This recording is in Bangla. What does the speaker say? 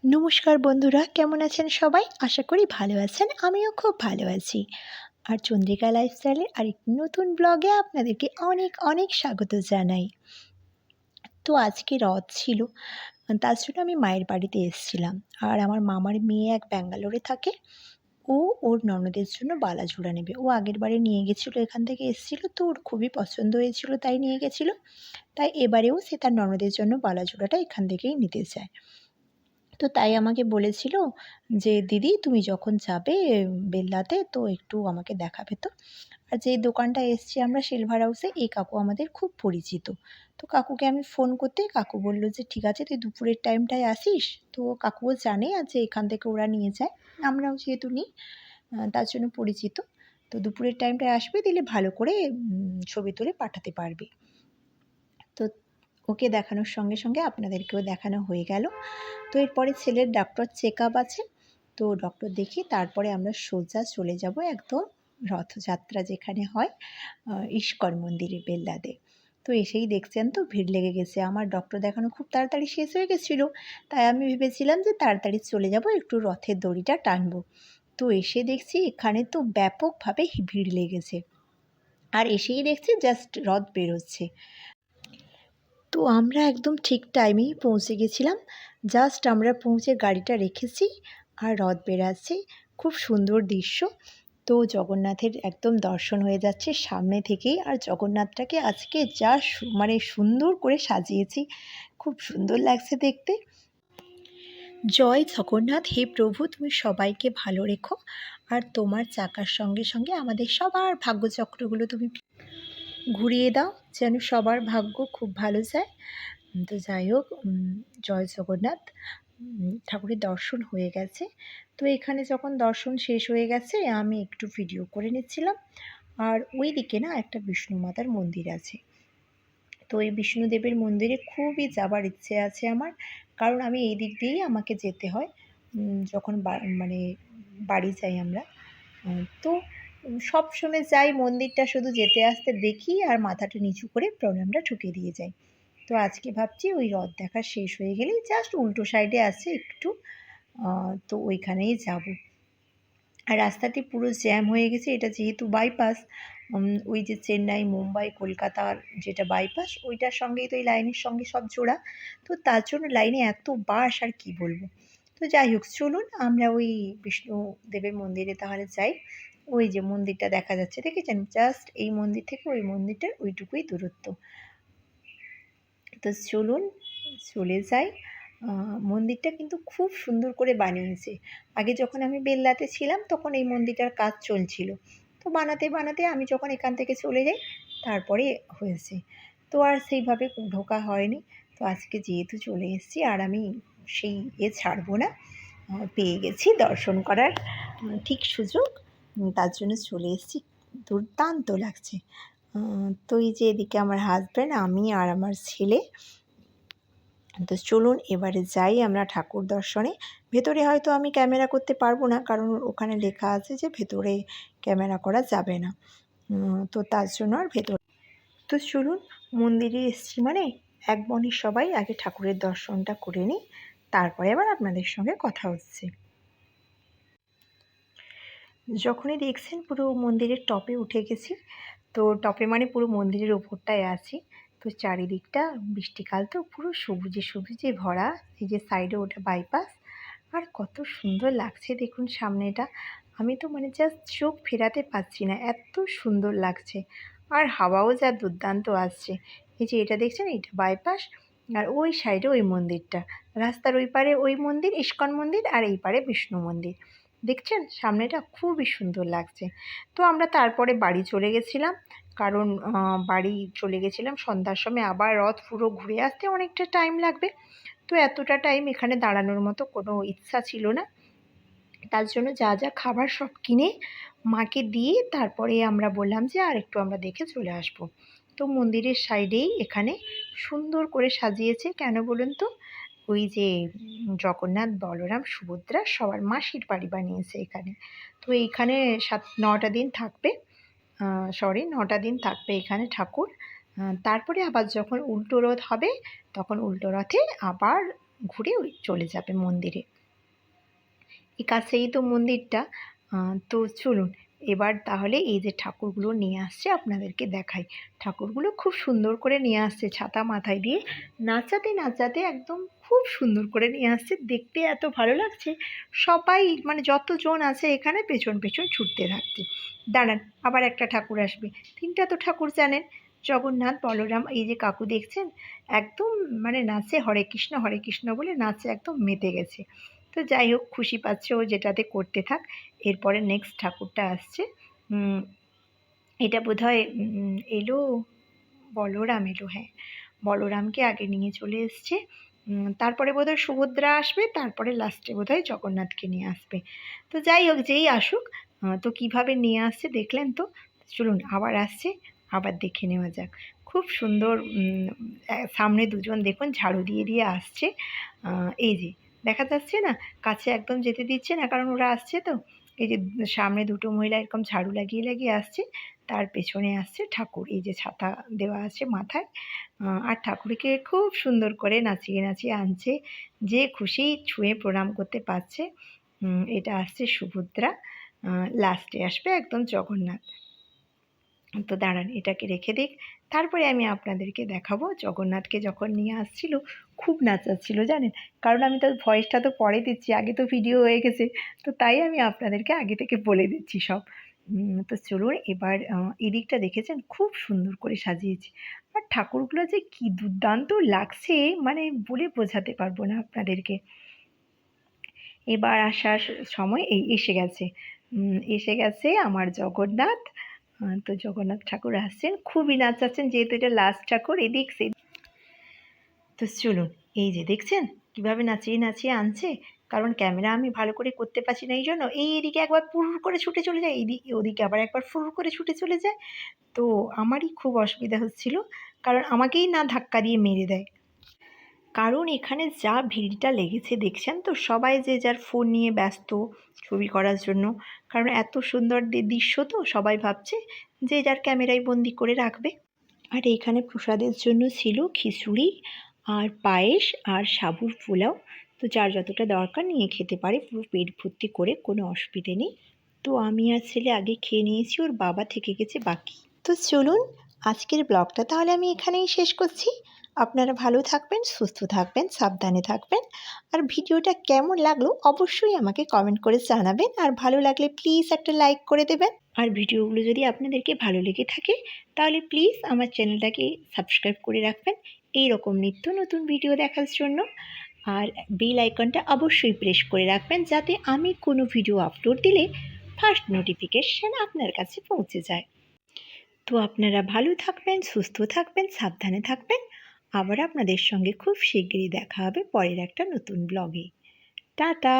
নমস্কার বন্ধুরা, কেমন আছেন সবাই? আশা করি ভালো আছেন। আমিও খুব ভালো আছি। আর চন্দ্রিকা লাইফস্টাইলের আরেকটি নতুন ব্লগে আপনাদেরকে অনেক অনেক স্বাগত জানাই। তো আজকে রথ ছিল, তার জন্য আমি মায়ের বাড়িতে এসেছিলাম। আর আমার মামার মেয়ে এক ব্যাঙ্গালোরে থাকে। ও ওর ননদের জন্য বালাজোড়া নেবে। ও আগেরবারে নিয়ে গেছিলো, এখান থেকে এসেছিল, তো ওর খুবই পছন্দ হয়েছিল তাই নিয়ে গেছিলো। তাই এবারেও সে তার ননদের জন্য বালাজোড়াটা এখান থেকেই নিতে চায়। তো তাই আমাকে বলেছিল যে, "দিদি তুমি যখন যাবে বেল্লাতে তো একটু আমাকে দেখাবে তো।" আর যেই দোকানটায় এসছি আমরা সিলভার হাউসে, এই কাকু আমাদের খুব পরিচিত। তো কাকুকে আমি ফোন করতেই কাকু বলল যে, "ঠিক আছে তুই দুপুরের টাইমটায় আসিস।" তো কাকুও জানে আর যে এখান থেকে ওরা নিয়ে যায়। আমরাও যেহেতু নিই তার জন্য পরিচিত। তো দুপুরের টাইমটায় আসবি, দিলে ভালো করে ছবি তুলে পাঠাতে পারবি। তো ওকে দেখানোর সঙ্গে সঙ্গে আপনাদেরকেও দেখানো হয়ে গেল। তো এরপরে ছেলের ডক্টর চেকআপ আছে। তো ডক্টর দেখিয়ে তারপরে আমরা সোজা চলে যাব একদম রথযাত্রা যেখানে হয় ইস্কন মন্দিরে বেল্লাতে। তো এসেই দেখছেন তো ভিড় লেগে গেছে। আমার ডক্টর দেখানো খুব তাড়াতাড়ি শেষ হয়ে গেছিলো। তাই আমি ভেবেছিলাম যে তাড়াতাড়ি চলে যাব, একটু রথের দড়িটা টানবো। তো এসে দেখছি এখানে তো ব্যাপকভাবে ভিড় লেগেছে। আর এসেই দেখছি জাস্ট রথ বেরোচ্ছে। তো আমরা একদম ঠিক টাইমেই পৌঁছে গেছিলাম। জাস্ট আমরা পৌঁছে গাড়িটা রেখেছি আর রথ বেরাচ্ছে। খুব সুন্দর দৃশ্য। তো জগন্নাথের একদম দর্শন হয়ে যাচ্ছে সামনে থেকেই। আর জগন্নাথটাকে আজকে যা মানে সুন্দর করে সাজিয়েছি, খুব সুন্দর লাগছে দেখতে। জয় জগন্নাথ। হে প্রভু, তুমি সবাইকে ভালো রেখো। আর তোমার চাকার সঙ্গে সঙ্গে আমাদের সবার ভাগ্যচক্রগুলো তুমি ঘুরিয়ে দাও, যেন সবার ভাগ্য খুব ভালো যায়। তো যাই হোক, জয় জগন্নাথ। ঠাকুরের দর্শন হয়ে গেছে। তো এখানে যখন দর্শন শেষ হয়ে গেছে আমি একটু ভিডিও করে নিচ্ছিলাম। আর ওই দিকে না একটা বিষ্ণু মাতার মন্দির আছে। তো এই বিষ্ণুদেবের মন্দিরে খুবই যাবার ইচ্ছে আছে আমার, কারণ আমি এই দিক দিয়েই আমাকে যেতে হয় যখন মানে বাড়ি যাই আমরা। তো সবসময় যাই, মন্দিরটা শুধু যেতে আসতে দেখি আর মাথাটা নিচু করে প্রণামটা ঠুকে দিয়ে যাই। তো আজকে ভাবছি ওই রথ দেখা শেষ হয়ে গেলেই জাস্ট উল্টো সাইডে আছে একটু, তো ওইখানেই যাব। আর রাস্তাটি পুরো জ্যাম হয়ে গেছে। এটা যেহেতু বাইপাস, ওই যে চেন্নাই, মুম্বাই, কলকাতার যেটা বাইপাস, ওইটার সঙ্গেই তো এই লাইনের সঙ্গে সব জোড়া। তো তার জন্য লাইনে এত বাস আর কি বলবো। তো যাই হোক, চলুন আমরা ওই বিষ্ণুদেবের মন্দিরে তাহলে যাই। ওই যে মন্দিরটা দেখা যাচ্ছে, দেখেছেন? জাস্ট এই মন্দির থেকে ওই মন্দিরটার ওইটুকুই দূরত্ব। তো চলুন চলে যাই। মন্দিরটা কিন্তু খুব সুন্দর করে বানিয়েছে। আগে যখন আমি বেল্লাতে ছিলাম তখন এই মন্দিরটার কাজ চলছিল। তো বানাতে বানাতে আমি যখন এখান থেকে চলে যাই তারপরে হয়েছে। তো আর সেইভাবে ঢোকা হয়নি। তো আজকে যেহেতু চলে এসেছি আর আমি সেই ছাড়বো না। পেয়ে গেছি দর্শন করার ঠিক সুযোগ। তার জন্য চলে এসেছি। দুর্দান্ত লাগছে। তো এই যে এদিকে আমার হাজব্যান্ড, আমি আর আমার ছেলে। তো চলুন এবারে যাই আমরা ঠাকুর দর্শনে। ভেতরে হয়তো আমি ক্যামেরা করতে পারবো না, কারণ ওখানে লেখা আছে যে ভেতরে ক্যামেরা করা যাবে না। তো তার জন্য আর তো চলুন, মন্দিরে এসছি মানে এক মনে সবাই আগে ঠাকুরের দর্শনটা করে নিই, তারপরে আবার আপনাদের সঙ্গে কথা হচ্ছে। যখনই দেখছেন পুরো মন্দিরের টপে উঠে গেছি। তো টপে মানে পুরো মন্দিরের ওপরটায় আছি। তো চারিদিকটা বৃষ্টিকাল তো পুরো সবুজে সবুজে ভরা। এই যে সাইডে ওটা বাইপাস। আর কত সুন্দর লাগছে দেখুন সামনেটা। আমি তো মানে জাস্ট চোখ ফেরাতে পারছি না, এত সুন্দর লাগছে। আর হাওয়াও যা দুর্দান্ত আসছে। এই যে এটা দেখছেন, এটা বাইপাস। আর ওই সাইডে ওই মন্দিরটা, রাস্তার ওই পারে ওই মন্দির ইস্কন মন্দির, আর এই পারে বিষ্ণু মন্দির। দেখছেন সামনেটা খুবই সুন্দর লাগছে। তো আমরা তারপরে বাড়ি চলে গেছিলাম, কারণ বাড়ি চলে গেছিলাম সন্ধ্যার সময়। আবার রথ পুরো ঘুরে আসতে অনেকটা টাইম লাগবে। তো এতটা টাইম এখানে দাঁড়ানোর মতো কোনো ইচ্ছা ছিল না। তার জন্য যা যা খাবার সব কিনে মাকে দিয়ে তারপরে আমরা বললাম যে আর একটু আমরা দেখে চলে আসব। তো মন্দিরের সাইডেই এখানে সুন্দর করে সাজিয়েছে। কেন বলুন তো? ওই যে জগন্নাথ, বলরাম, সুভদ্রা সবার মাসির বাড়ি বানিয়েছে এখানে। তো এইখানে 9টা দিন থাকবে। 9টা দিন থাকবে এখানে ঠাকুর। তারপরে আবার যখন উল্টো রথ হবে তখন উল্টো রথে আবার ঘুরে ওই চলে যাবে মন্দিরে। এই কাছেই তো মন্দিরটা। তো চলুন এবার তাহলে এই যে ঠাকুরগুলো নিয়ে আসছে আপনাদেরকে দেখাই। ঠাকুরগুলো খুব সুন্দর করে নিয়ে আসছে ছাতা মাথায় দিয়ে, নাচাতে নাচাতে একদম খুব সুন্দর করে নিয়ে আসছে। দেখতে এত ভালো লাগছে, সবাই মানে যতজন আছে এখানে পেছন পেছন ছুটতে থাকছে। দাঁড়ান, আবার একটা ঠাকুর আসবে। ৩টা তো ঠাকুর জানেন, জগন্নাথ, বলরাম। এই যে কাকু দেখছেন একদম মানে নাচে হরে কৃষ্ণ বলে নাচে একদম মেতে গেছে। তো যাই হোক, খুশি পাচ্ছে ও, যেটাতে করতে থাক। এরপরে নেক্সট ঠাকুরটা আসছে। এটা বোধহয় এলো বলরাম এলো, হ্যাঁ বলরামকে আগে নিয়ে চলে এসছে। তারপরে বোধহয় সুভদ্রা আসবে, তারপরে লাস্টে বোধহয় জগন্নাথকে নিয়ে আসবে। তো যাই হোক, যেই আসুক। তো কিভাবে নিয়ে আসছে দেখলেন তো। চলুন আবার আসছে, আবার দেখে নেওয়া যাক। খুব সুন্দর। সামনে দুজন দেখুন ঝাড়ু দিয়ে দিয়ে আসছে। এই যে দেখা যাচ্ছে না, কাছে একদম যেতে দিচ্ছে না, কারণ ওরা আসছে তো। এই যে সামনে দুটো মহিলা এরকম ঝাড়ু লাগিয়ে লাগিয়ে আসছে, তার পেছনে আসছে ঠাকুর। এই যে ছাতা দেওয়া আছে মাথায়। আর ঠাকুরকে খুব সুন্দর করে নাচিয়ে নাচিয়ে আনছে, যে খুশি ছুঁয়ে প্রণাম করতে পারছে। এটা আসছে সুভদ্রা, লাস্টে আসবে একদম জগন্নাথ। তো দাঁড়ান এটাকে রেখে দিক, তারপরে আমি আপনাদেরকে দেখাবো। জগন্নাথকে যখন নিয়ে আসছিল খুব নাচাচ্ছিল জানেন, কারণ আমি তার ভয়েসটা তো পরে দিচ্ছি, আগে তো ভিডিও হয়ে গেছে। তো তাই আমি আপনাদেরকে আগে থেকে বলে দিচ্ছি সব। তো চলুন এবার এদিকটা দেখেছেন খুব সুন্দর করে সাজিয়েছি। আর ঠাকুরগুলো যে কি দুর্দান্ত লাগছে, মানে বলে বোঝাতে পারবো না আপনাদেরকে। এবার আসার সময় এই এসে গেছে। এসে গেছে আমার জগন্নাথ। তো জগন্নাথ ঠাকুর আসছেন, খুবই নাচাচ্ছেন, যেহেতু এটা লাস্ট ঠাকুর। এদিক সেদিক। তো চলুন, এই যে দেখছেন কিভাবে নাচিয়ে নাচিয়ে আনছে, কারণ ক্যামেরা আমি ভালো করে করতে পারছি না, এই জন্য এদিকে একবার ফুরুর করে ছুটে চলে যায়, এইদিকে ওদিকে আবার একবার ফুরুর করে ছুটে চলে যায়। তো আমারই খুব অসুবিধা হচ্ছিল, কারণ আমাকেই না ধাক্কা দিয়ে মেরে দেয়। কারণ এখানে যা ভিড়টা লেগেছে দেখছেন তো, সবাই যে যার ফোন নিয়ে ব্যস্ত ছবি করার জন্য। কারণ এত সুন্দর দৃশ্য, তো সবাই ভাবছে যে যার ক্যামেরায় বন্দি করে রাখবে। আর এইখানে প্রসাদের জন্য ছিল খিচুড়ি আর পায়েস আর সাবুর পোলাও। তো যার যতটা দরকার নিয়ে খেতে পারে, পুরো পেট ভর্তি করে, কোনো অসুবিধে নেই। তো আমি আর ছেলে আগে খেয়ে নিয়েছি, ওর বাবা থেকে গেছে বাকি। তো চলুন আজকের ব্লগটা তাহলে আমি এখানেই শেষ করছি। আপনারা ভালো থাকবেন, সুস্থ থাকবেন, সাবধানে থাকবেন। আর ভিডিওটা কেমন লাগলো অবশ্যই আমাকে কমেন্ট করে জানাবেন। আর ভালো লাগলে প্লিজ একটা লাইক করে দেবেন। আর ভিডিওগুলো যদি আপনাদেরকে ভালো লেগে থাকে তাহলে প্লিজ আমার চ্যানেলটাকে সাবস্ক্রাইব করে রাখবেন এই রকম নিত্য নতুন ভিডিও দেখার জন্য। আর বেল আইকনটা অবশ্যই প্রেস করে রাখবেন, যাতে আমি কোনো ভিডিও আপলোড দিলে ফার্স্ট নোটিফিকেশান আপনার কাছে পৌঁছে যায়। তো আপনারা ভালো থাকবেন, সুস্থ থাকবেন, সাবধানে থাকবেন। আবার আপনাদের সঙ্গে খুব শিগগিরই দেখা হবে পরের একটা নতুন ব্লগে। টাটা।